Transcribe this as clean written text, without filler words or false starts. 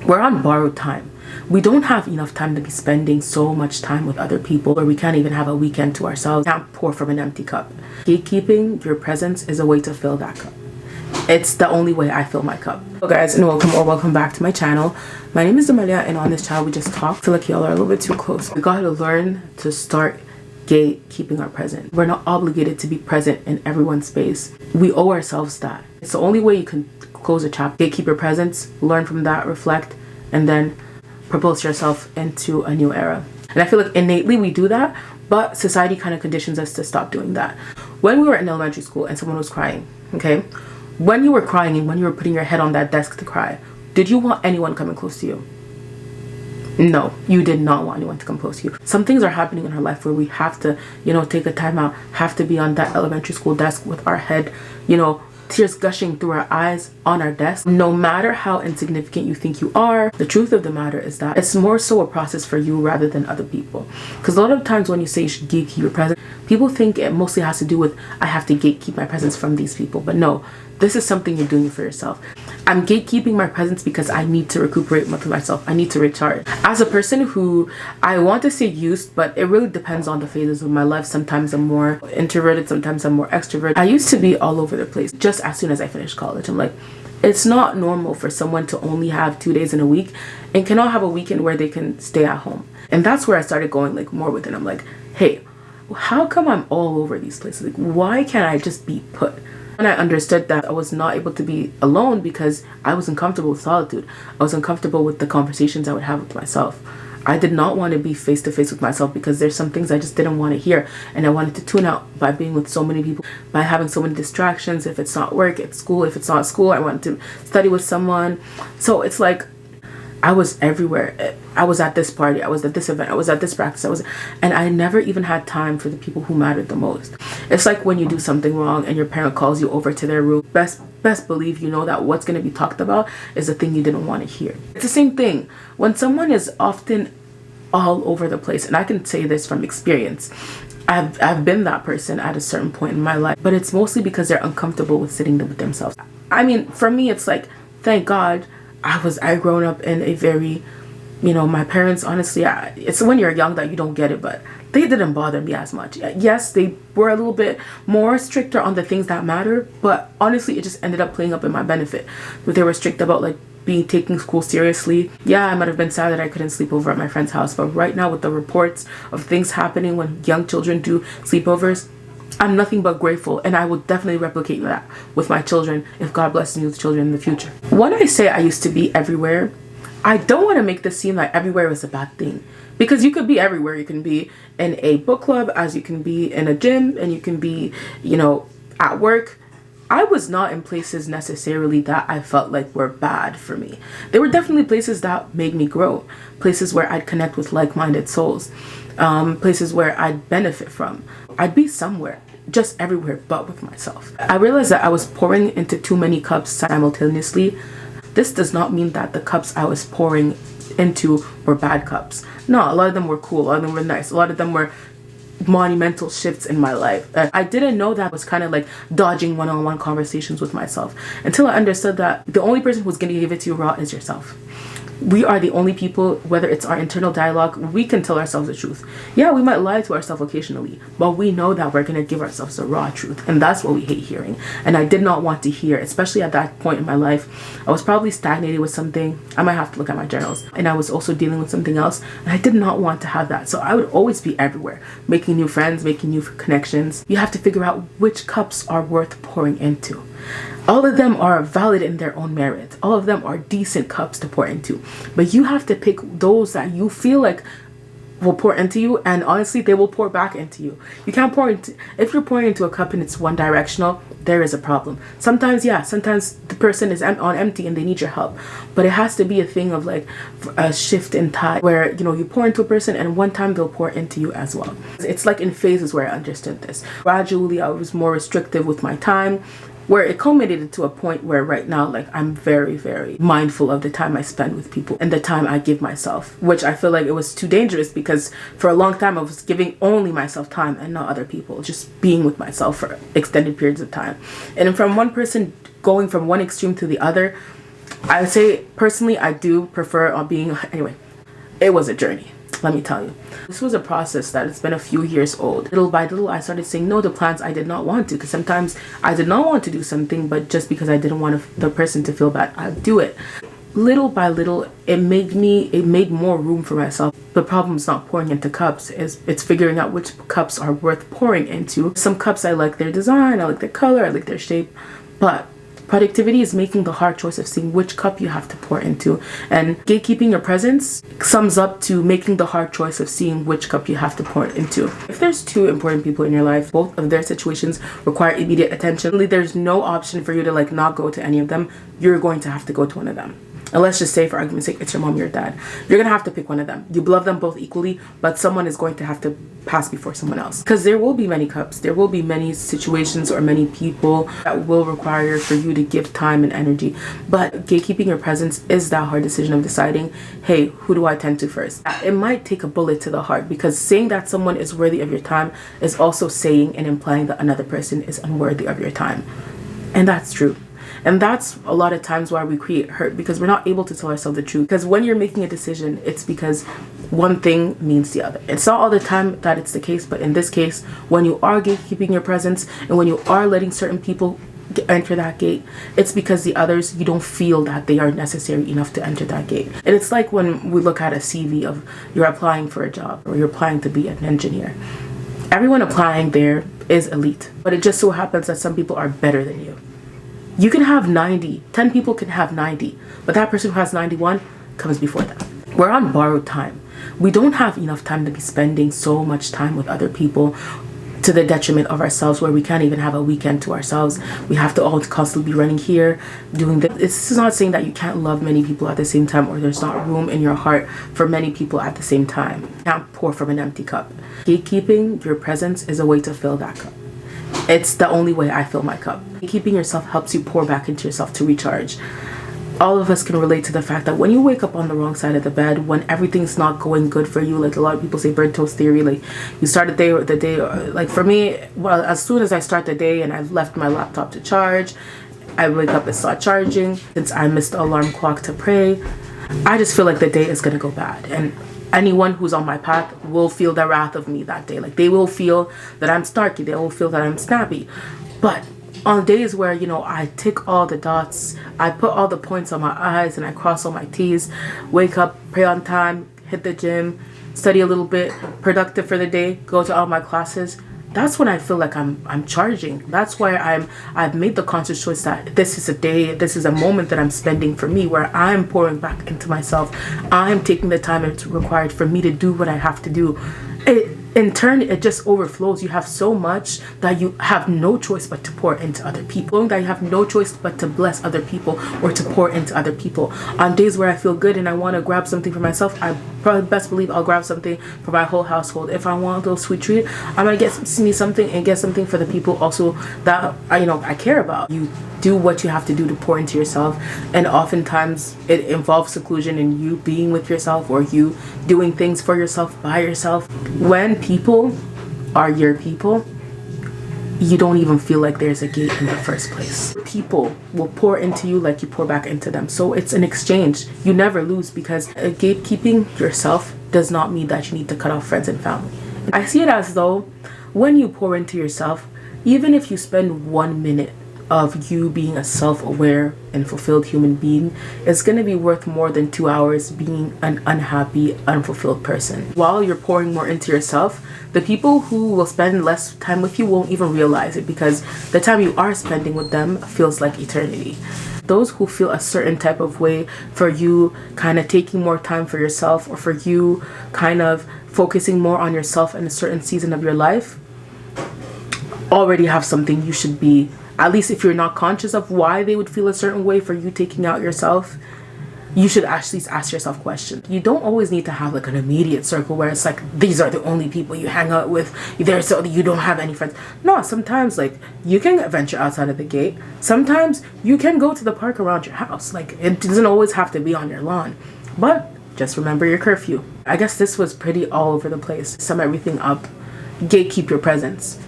we're on borrowed time. We don't have enough time to be spending so much time with other people, or we can't even have a weekend to ourselves. Can't pour from an empty cup. Gatekeeping your presence is a way to fill that cup. It's the only way I fill my cup. Hello guys, and welcome back to my channel. My name is Demelia, and on this channel we just talk. I feel like y'all are a little bit too close. We gotta learn to start gatekeeping our present. We're not obligated to be present in everyone's space. We owe ourselves that. It's the only way you can close a chapter. Gatekeep your presence, learn from that, reflect, and then propose yourself into a new era. And I feel like innately we do that, but society kind of conditions us to stop doing that. When we were in elementary school and someone was crying, okay? When you were crying and when you were putting your head on that desk to cry, did you want anyone coming close to you? No, you did not want anyone to come close to you. Some things are happening in our life where we have to, take a time out, have to be on that elementary school desk with our head, tears gushing through our eyes on our desk. No matter how insignificant you think you are, the truth of the matter is that it's more so a process for you rather than other people. Because a lot of times when you say you should gatekeep your presence, people think it mostly has to do with I have to gatekeep my presence from these people. But no, this is something you're doing for yourself. I'm gatekeeping my presence because I need to recuperate with myself. I need to recharge. As a person who, I want to say used, but it really depends on the phases of my life. Sometimes I'm more introverted, sometimes I'm more extrovert. I used to be all over the place just as soon as I finished college. I'm like, it's not normal for someone to only have 2 days in a week and cannot have a weekend where they can stay at home. And that's where I started going more within. I'm like, hey, how come I'm all over these places? Why can't I just be put? And I understood that I was not able to be alone because I was uncomfortable with solitude. I was uncomfortable with the conversations I would have with myself. I did not want to be face to face with myself because there's some things I just didn't want to hear. And I wanted to tune out by being with so many people, by having so many distractions. If it's not work, it's school. If it's not school, I wanted to study with someone. So it's like I was everywhere. I was at this party, I was at this event, I was at this practice, and I never even had time for the people who mattered the most. It's like when you do something wrong and your parent calls you over to their room. Best believe you know that what's going to be talked about is the thing you didn't want to hear. It's the same thing when someone is often all over the place, and I can say this from experience. I've been that person at a certain point in my life, but it's mostly because they're uncomfortable with sitting with themselves. I mean, for me, it's like, thank God I grown up in a very, my parents, honestly, it's when you're young that you don't get it, but they didn't bother me as much. Yes, they were a little bit more stricter on the things that matter, but honestly, it just ended up playing up in my benefit. But they were strict about taking school seriously. Yeah, I might have been sad that I couldn't sleep over at my friend's house, but right now with the reports of things happening when young children do sleepovers, I'm nothing but grateful, and I will definitely replicate that with my children if God blesses me with children in the future. When I say I used to be everywhere, I don't want to make this seem like everywhere is a bad thing, because you could be everywhere. You can be in a book club, as you can be in a gym, and you can be, at work. I was not in places necessarily that I felt like were bad for me. There were definitely places that made me grow, places where I'd connect with like-minded souls, places where I'd benefit from. I'd be somewhere, just everywhere but with myself. I realized that I was pouring into too many cups simultaneously. This does not mean that the cups I was pouring into were bad cups. No, a lot of them were cool, a lot of them were nice, a lot of them were monumental shifts in my life. I didn't know that I was kind of like dodging one-on-one conversations with myself until I understood that the only person who's going to give it to you raw is yourself. We are the only people, whether it's our internal dialogue, we can tell ourselves the truth. Yeah, we might lie to ourselves occasionally, but we know that we're going to give ourselves the raw truth, and that's what we hate hearing. And I did not want to hear, especially at that point in my life. I was probably stagnated with something. I might have to look at my journals. And I was also dealing with something else, and I did not want to have that. So I would always be everywhere, making new friends, making new connections. You have to figure out which cups are worth pouring into. All of them are valid in their own merit. All of them are decent cups to pour into. But you have to pick those that you feel like will pour into you, and honestly, they will pour back into you. You can't pour into, if you're pouring into a cup and it's one directional, there is a problem. Sometimes the person is on empty and they need your help. But it has to be a thing of a shift in tide where, you pour into a person and one time they'll pour into you as well. It's like in phases where I understood this. Gradually, I was more restrictive with my time, where it culminated to a point where right now, I'm very, very mindful of the time I spend with people and the time I give myself, which I feel like it was too dangerous because for a long time I was giving only myself time and not other people, just being with myself for extended periods of time. And from one person going from one extreme to the other, I would say personally, I do prefer being, anyway, it was a journey. Let me tell you. This was a process that it's been a few years old. Little by little, I started saying no to plans I did not want to, because sometimes I did not want to do something, but just because I didn't want the person to feel bad, I'd do it. Little by little, it made more room for myself. The problem is not pouring into cups, it's figuring out which cups are worth pouring into. Some cups I like their design, I like their color, I like their shape, but productivity is making the hard choice of seeing which cup you have to pour into. And gatekeeping your presence sums up to making the hard choice of seeing which cup you have to pour into. If there's two important people in your life, both of their situations require immediate attention, there's no option for you to not go to any of them. You're going to have to go to one of them. And let's just say, for argument's sake, it's your mom or your dad. You're gonna have to pick one of them. You love them both equally, but someone is going to have to pass before someone else. Because there will be many cups, there will be many situations or many people that will require for you to give time and energy. But gatekeeping your presence is that hard decision of deciding, hey, who do I tend to first? It might take a bullet to the heart, because saying that someone is worthy of your time is also saying and implying that another person is unworthy of your time. And that's true. And that's a lot of times why we create hurt, because we're not able to tell ourselves the truth. Because when you're making a decision, it's because one thing means the other. It's not all the time that it's the case, but in this case, when you are gatekeeping your presence and when you are letting certain people enter that gate, it's because the others, you don't feel that they are necessary enough to enter that gate. And it's like when we look at a CV of you're applying for a job or you're applying to be an engineer. Everyone applying there is elite, but it just so happens that some people are better than you. You can have 90, 10 people can have 90, but that person who has 91 comes before them. We're on borrowed time. We don't have enough time to be spending so much time with other people to the detriment of ourselves, where we can't even have a weekend to ourselves. We have to all constantly be running here, doing this. This is not saying that you can't love many people at the same time, or there's not room in your heart for many people at the same time. You can't pour from an empty cup. Gatekeeping your presence is a way to fill that cup. It's the only way I fill my cup. Keeping yourself helps you pour back into yourself to recharge. All of us can relate to the fact that when you wake up on the wrong side of the bed, when everything's not going good for you, like a lot of people say burnt toast theory, like you start the day, like for me, well, as soon as I start the day and I've left my laptop to charge, I wake up and start charging. Since I missed the alarm clock to pray, I just feel like the day is gonna go bad. And anyone who's on my path will feel the wrath of me that day. Like they will feel that I'm snarky, they will feel that I'm snappy. But on days where, I tick all the dots, I put all the points on my I's and I cross all my T's, wake up, pray on time, hit the gym, study a little bit, productive for the day, go to all my classes, that's when I feel like I'm charging. That's why I've made the conscious choice that this is a day, this is a moment that I'm spending for me, where I'm pouring back into myself. I'm taking the time it's required for me to do what I have to do. In turn, it just overflows. You have so much that you have no choice but to pour into other people, that you have no choice but to bless other people or to pour into other people. On days where I feel good and I want to grab something for myself, I probably best believe I'll grab something for my whole household. If I want a little sweet treat, I'm going to get me something and get something for the people also that I care about. You do what you have to do to pour into yourself, and oftentimes it involves seclusion and you being with yourself, or you doing things for yourself by yourself. When people are your people, you don't even feel like there's a gate in the first place. People will pour into you like you pour back into them. So it's an exchange. You never lose, because gatekeeping yourself does not mean that you need to cut off friends and family. I see it as though when you pour into yourself, even if you spend 1 minute of you being a self-aware and fulfilled human being, is going to be worth more than 2 hours being an unhappy, unfulfilled person. While you're pouring more into yourself, the people who will spend less time with you won't even realize it, because the time you are spending with them feels like eternity. Those who feel a certain type of way for you kind of taking more time for yourself, or for you kind of focusing more on yourself in a certain season of your life, already have something you should be, at least if you're not conscious of why they would feel a certain way for you taking out yourself, you should actually ask yourself questions. You don't always need to have like an immediate circle where it's like these are the only people you hang out with, so you don't have any friends. No, sometimes like you can venture outside of the gate. Sometimes you can go to the park around your house. Like it doesn't always have to be on your lawn, but just remember your curfew. I guess this was pretty all over the place. Sum everything up. Gatekeep your presence.